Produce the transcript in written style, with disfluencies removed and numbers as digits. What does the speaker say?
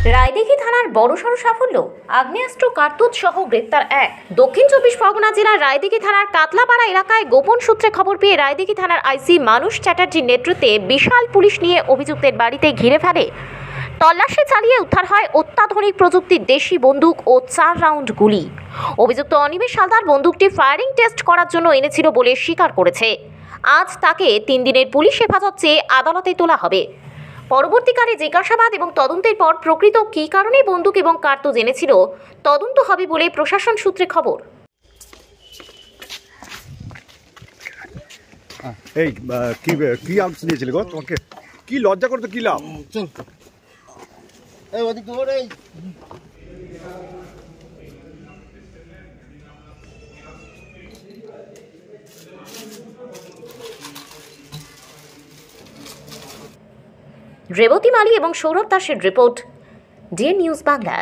রায়দিঘি থানার বড়সড় সাফল্য, আগ্নেয়াস্ত্র কার্তুজ সহ গ্রেপ্তার এক। দক্ষিণ 24 পরগনা জেলার রায়দিঘি থানার কাতলাপাড়া এলাকায় গোপন সূত্রে খবর পেয়ে রায়দিঘি থানার আইসি মানুষ চ্যাটার্জির নেতৃত্বে বিশাল পুলিশ নিয়ে অভিযুক্তের বাড়িতে ঘিরে ফেলে। তল্লাশি চালিয়ে উদ্ধার হয় অত্যাধুনিক প্রযুক্তির দেশি বন্দুক ও 4 রাউন্ড গুলি। অভিযুক্ত অনিমেষ হালদার বন্দুকটি ফায়ারিং টেস্ট করার জন্য এনেছিল বলে স্বীকার করেছে। আজ তাকে 3 দিনের পুলিশ হেফাজত চেয়ে আদালতে তোলা হবে। পরবর্তীকালে জিজ্ঞাসাবাদ এবং তদন্তের পর প্রকৃত কী কারণে বন্দুক এবং কার্তুজ এনেছিল তদন্ত হবে বলে প্রশাসন সূত্রে খবর। এই কি কি আর্মস নিয়েছিলে গো? তোমাকে কি লজ্জা করতে কি লাভ? চল এই ওদিক দৌড়। এই রেবতী মালি এবং সৌরভ দাসের রিপোর্ট, ডিএন নিউজ বাংলা।